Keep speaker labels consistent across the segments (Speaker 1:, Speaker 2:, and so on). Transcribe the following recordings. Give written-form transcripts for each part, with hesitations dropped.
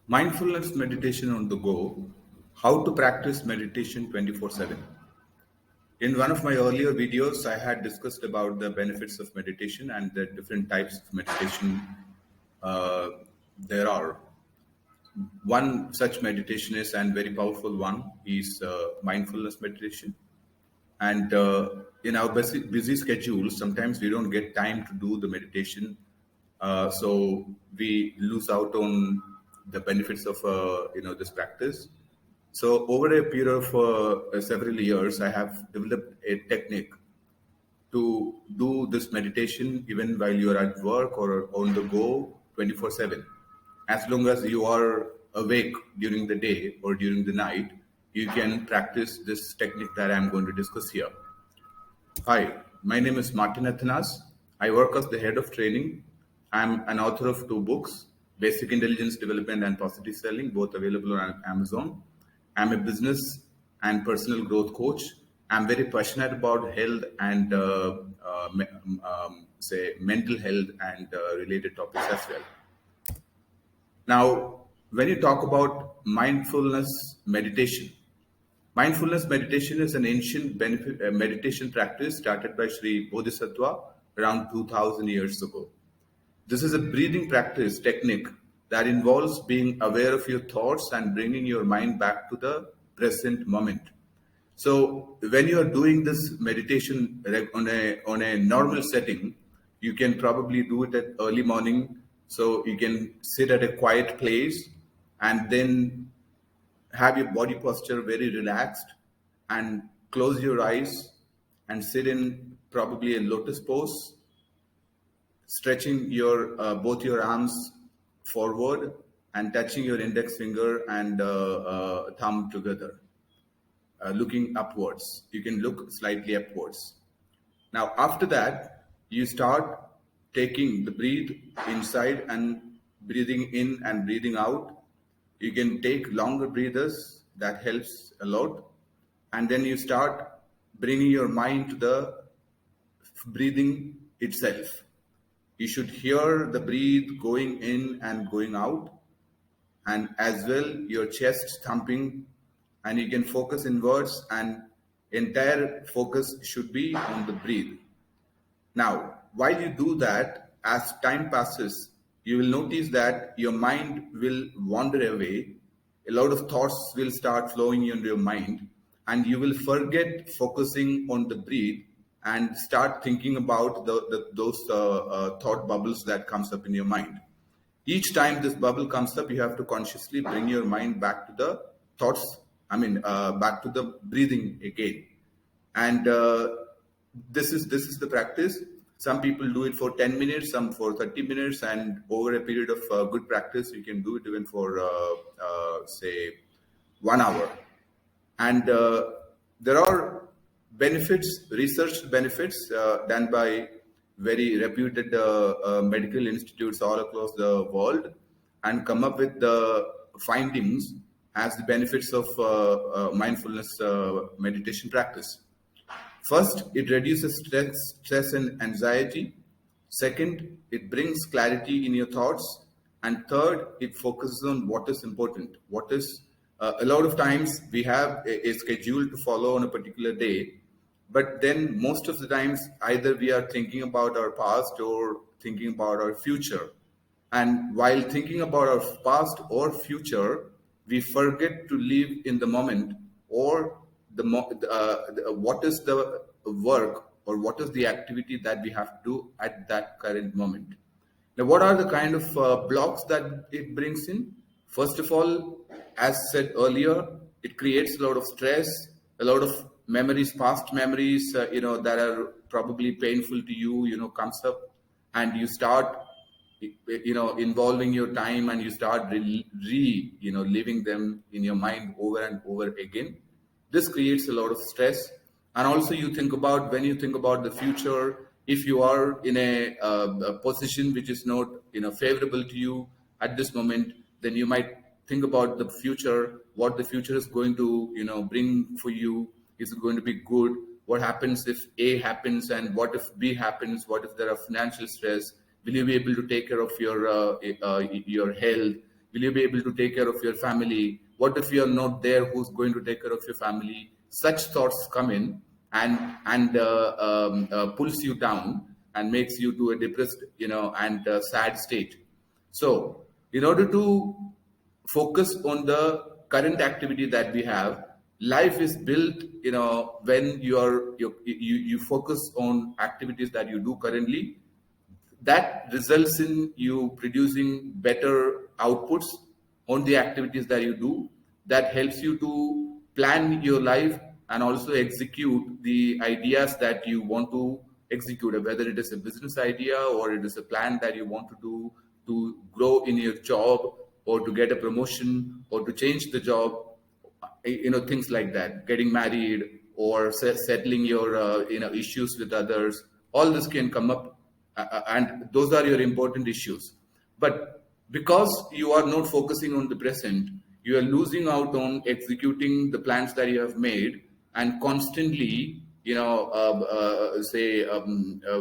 Speaker 1: Mindfulness meditation on the go, how to practice meditation 24/7. In one of my earlier videos, I had discussed about the benefits of meditation and the different types of meditation uh, there are. One such meditation is, and very powerful one, is mindfulness meditation. And in our busy schedule, sometimes we don't get time to do the meditation, so we lose out on the benefits of this practice. So over a period of several years, I have developed a technique to do this meditation even while you are at work or on the go 24/7. As long as you are awake during the day or during the night, you can practice this technique that I'm going to discuss here. Hi, my name is Martin Athanas. I work as the head of training. I'm an author of two books, Basic Intelligence Development and Positive Selling, both available on Amazon. I'm a business and personal growth coach. I'm very passionate about health and say mental health and related topics as well. Now, when you talk about mindfulness meditation is an ancient meditation practice started by Sri Bodhisattva around 2000 years ago. This is a breathing practice technique that involves being aware of your thoughts and bringing your mind back to the present moment. So when you are doing this meditation on a normal setting, you can probably do it at early morning. So you can sit at a quiet place and then have your body posture very relaxed and close your eyes and sit in probably a lotus pose, stretching your both your arms forward and touching your index finger and thumb together, looking upwards. You can look slightly upwards. Now, after that, you start taking the breathe inside and breathing in and breathing out. You can take longer breathers, that helps a lot. And then you start bringing your mind to the breathing itself. You should hear the breathe going in and going out, and as well your chest thumping, and you can focus inwards, and entire focus should be on the breathe. Now, while you do that, as time passes, you will notice that your mind will wander away. A lot of thoughts will start flowing into your mind, and you will forget focusing on the breath and start thinking about those thought bubbles that comes up in your mind. Each time this bubble comes up, you have to consciously bring your mind back to the thoughts. Back to the breathing again, and this is the practice. Some people do it for 10 minutes, some for 30 minutes, and over a period of good practice you can do it even for say 1 hour. And there are benefits, research benefits done by very reputed medical institutes all across the world, and come up with the findings as the benefits of mindfulness meditation practice. First, it reduces stress and anxiety. Second, it brings clarity in your thoughts. And third, it focuses on what is important. What is a lot of times we have a schedule to follow on a particular day, but then most of the times either we are thinking about our past or thinking about our future. And while thinking about our past or future, we forget to live in the moment, or what is the work or what is the activity that we have to do at that current moment. Now, what are the kind of blocks that it brings in? First of all, as said earlier, it creates a lot of stress, a lot of memories, past memories, that are probably painful to you, comes up, and you start, involving your time, and you start living them in your mind over and over again. This creates a lot of stress. And also you think about, when you think about the future, if you are in a position which is not favorable to you at this moment, then you might think about the future, what the future is going to bring for you. Is it going to be good? What happens if A happens, and what if B happens? What if there are financial stress? Will you be able to take care of your health? Will you be able to take care of your family? What if you're not there? Who's going to take care of your family? Such thoughts come in and pulls you down and makes you to a depressed, and sad state. So, in order to focus on the current activity that we have, life is built, when you focus on activities that you do currently, that results in you producing better outputs on the activities that you do. That helps you to plan your life and also execute the ideas that you want to execute, whether it is a business idea or it is a plan that you want to do to grow in your job or to get a promotion or to change the job, things like that, getting married or settling your issues with others. All this can come up, and those are your important issues. But because you are not focusing on the present, you are losing out on executing the plans that you have made, and constantly,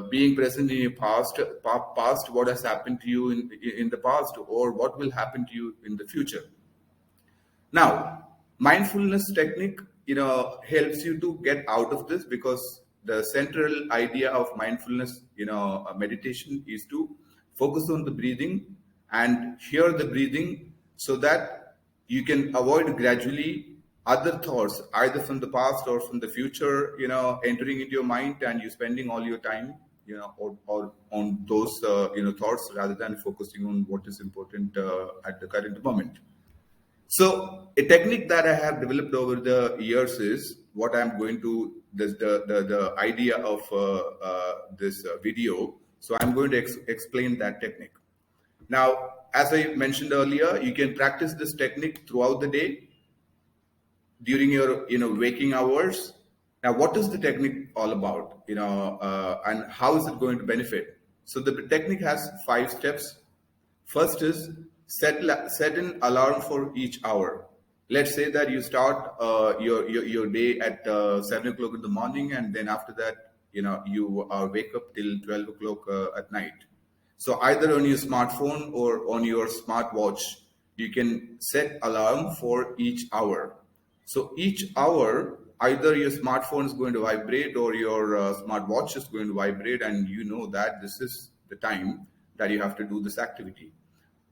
Speaker 1: being present in your past, what has happened to you in the past, or what will happen to you in the future. Now, mindfulness technique, helps you to get out of this, because the central idea of mindfulness, meditation is to focus on the breathing and hear the breathing, so that you can avoid gradually other thoughts, either from the past or from the future, entering into your mind, and you spending all your time, or on those, thoughts, rather than focusing on what is important at the current moment. So a technique that I have developed over the years is what I'm going to the idea of this video. So I'm going to explain that technique. Now, as I mentioned earlier, you can practice this technique throughout the day during your waking hours. Now, what is the technique all about? And how is it going to benefit? So the technique has 5 steps. First is set an alarm for each hour. Let's say that you start your day at 7 o'clock in the morning, and then after that, you wake up till 12 o'clock at night. So either on your smartphone or on your smartwatch, you can set alarm for each hour. So each hour, either your smartphone is going to vibrate or your smartwatch is going to vibrate, and you know that this is the time that you have to do this activity.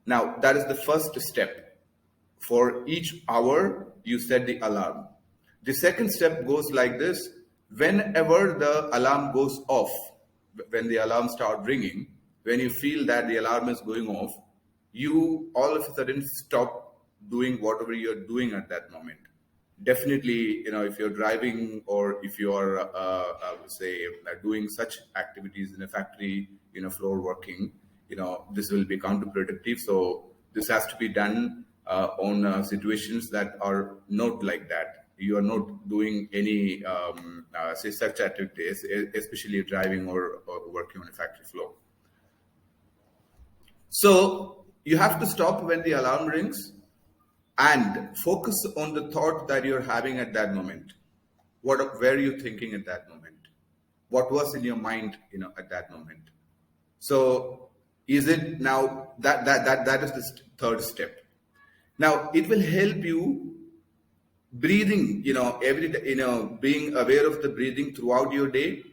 Speaker 1: Now, that is the first step. For each hour, you set the alarm. The second step goes like this. Whenever the alarm goes off, when the alarm starts ringing, when you feel that the alarm is going off, you all of a sudden stop doing whatever you're doing at that moment. Definitely, if you're driving, or if you are, I would say, doing such activities in a factory, floor working, this will be counterproductive. So this has to be done on situations that are not like that. You are not doing any, such activities, especially driving or working on a factory floor. So you have to stop when the alarm rings and focus on the thought that you're having at that moment. Where are you thinking at that moment? What was in your mind, at that moment? So is it now that is the third step. Now it will help you breathing, every day, being aware of the breathing throughout your day.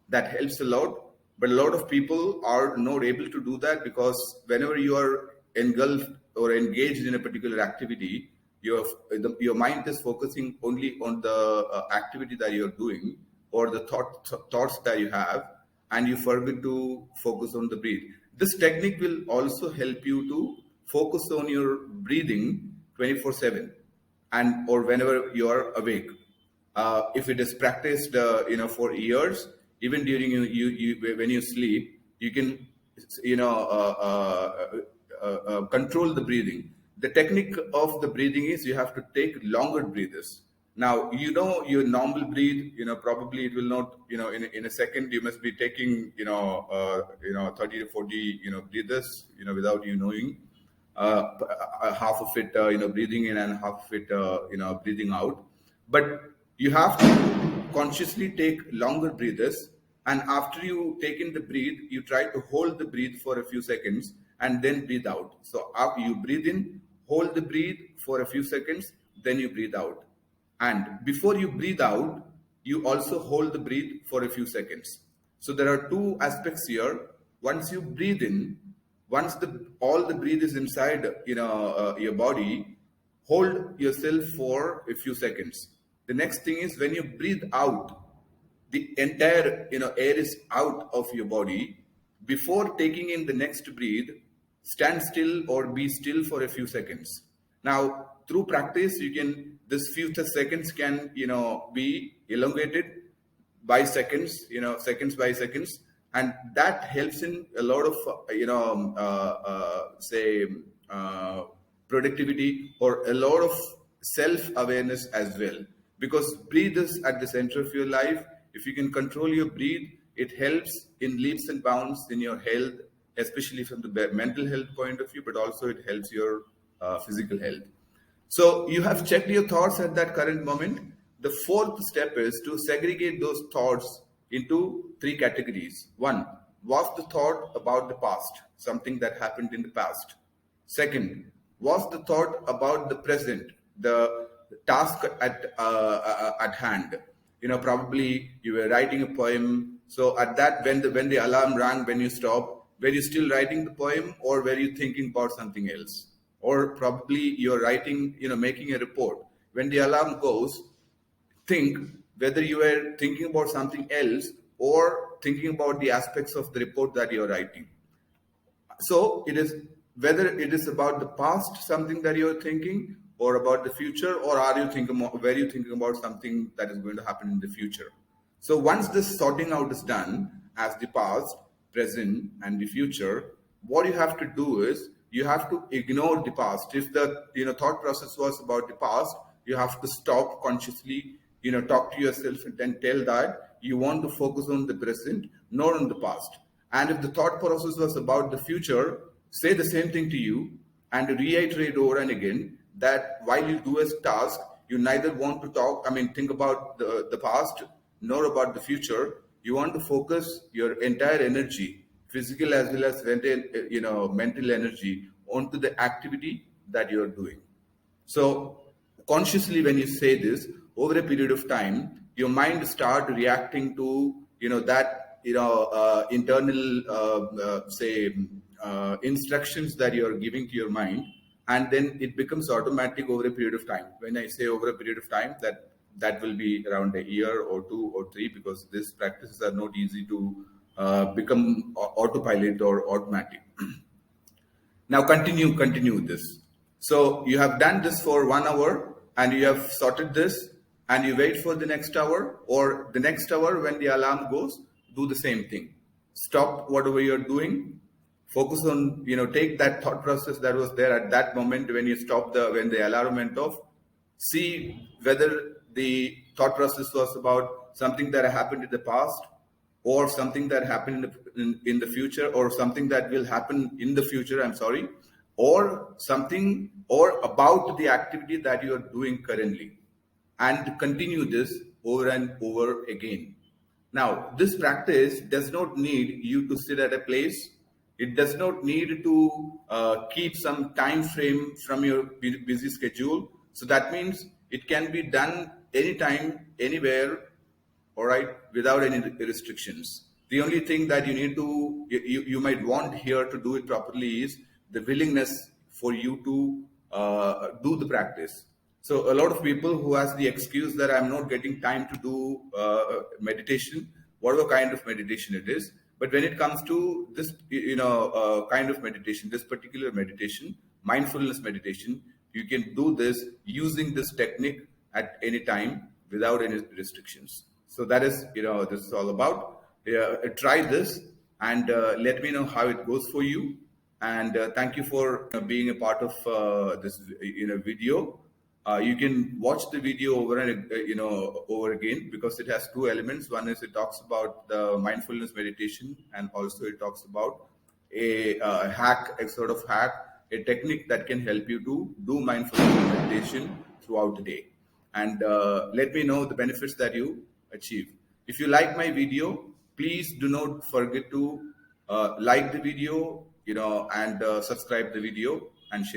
Speaker 1: That helps a lot. But a lot of people are not able to do that, because whenever you are engulfed or engaged in a particular activity, your mind is focusing only on the activity that you're doing, or the thoughts that you have, and you forget to focus on the breath. This technique will also help you to focus on your breathing 24/7, and or whenever you are awake. If it is practiced, for years, even during when you sleep, you can, control the breathing. The technique of the breathing is you have to take longer breaths. Now, your normal breathe, probably it will not, in a second, you must be taking, 30 to 40, breaths, without you knowing. Half of it, breathing in, and half of it, breathing out. But you have to consciously take longer breaths, and after you take in the breathe, you try to hold the breath for a few seconds and then breathe out. So you breathe in, hold the breathe for a few seconds, then you breathe out. And before you breathe out, you also hold the breath for a few seconds. So there are two aspects here. Once you breathe in, once the all the breath is inside, your body, hold yourself for a few seconds. The next thing is when you breathe out, the entire air is out of your body. Before taking in the next breath, stand still or be still for a few seconds. Now through practice, you can, this few seconds can be elongated by seconds, seconds by seconds, and that helps in a lot of say uh, productivity or a lot of self awareness as well, because breathe is at the center of your life. If you can control your breathe, it helps in leaps and bounds in your health, especially from the mental health point of view, but also it helps your physical health. So you have checked your thoughts at that current moment. The fourth step is to segregate those thoughts into three categories. One, was the thought about the past, something that happened in the past? Second, was the thought about the present, the task at hand? Probably you were writing a poem. So at that, when the alarm rang, when you stopped, were you still writing the poem, or were you thinking about something else? Or probably you're writing, making a report. When the alarm goes, think whether you are thinking about something else or thinking about the aspects of the report that you're writing. So it is whether it is about the past, something that you're thinking, or about the future, or are you thinking, were you thinking about something that is going to happen in the future? So once this sorting out is done as the past, present, and the future, what you have to do is you have to ignore the past. If the thought process was about the past, you have to stop consciously, talk to yourself and then tell that you want to focus on the present, not on the past. And if the thought process was about the future, say the same thing to you and reiterate over and again that while you do a task, you neither want to think about the past nor about the future. You want to focus your entire energy, physical as well as mental energy, onto the activity that you're doing. So consciously, when you say this, over a period of time, your mind start reacting to that internal instructions that you are giving to your mind, and then it becomes automatic over a period of time. When I say over a period of time, that will be around a year or two or three, because these practices are not easy to become autopilot or automatic. Now continue this. So you have done this for 1 hour and you have sorted this, and you wait for the next hour, or the next hour when the alarm goes, do the same thing. Stop whatever you're doing. Focus on, take that thought process that was there at that moment when you when the alarm went off. See whether the thought process was about something that happened in the past, or something that happened in the future, or something that will happen in the future, or something, or about the activity that you are doing currently, and continue this over and over again. Now, this practice does not need you to sit at a place. It does not need to keep some time frame from your busy schedule. So that means it can be done anytime, anywhere, all right, without any restrictions. The only thing that you might want here to do it properly is the willingness for you to do the practice. So a lot of people who has the excuse that I'm not getting time to do meditation, whatever kind of meditation it is. But when it comes to this, kind of meditation, this particular meditation, mindfulness meditation, you can do this using this technique at any time without any restrictions. So that is, this is all about. Try this and let me know how it goes for you. And thank you for being a part of this, video. You can watch the video over and over again, because it has two elements. One is it talks about the mindfulness meditation, and also it talks about a sort of hack, a technique that can help you to do mindfulness meditation throughout the day. And let me know the benefits that you achieve. If you like my video, please do not forget to like the video, and subscribe the video and share.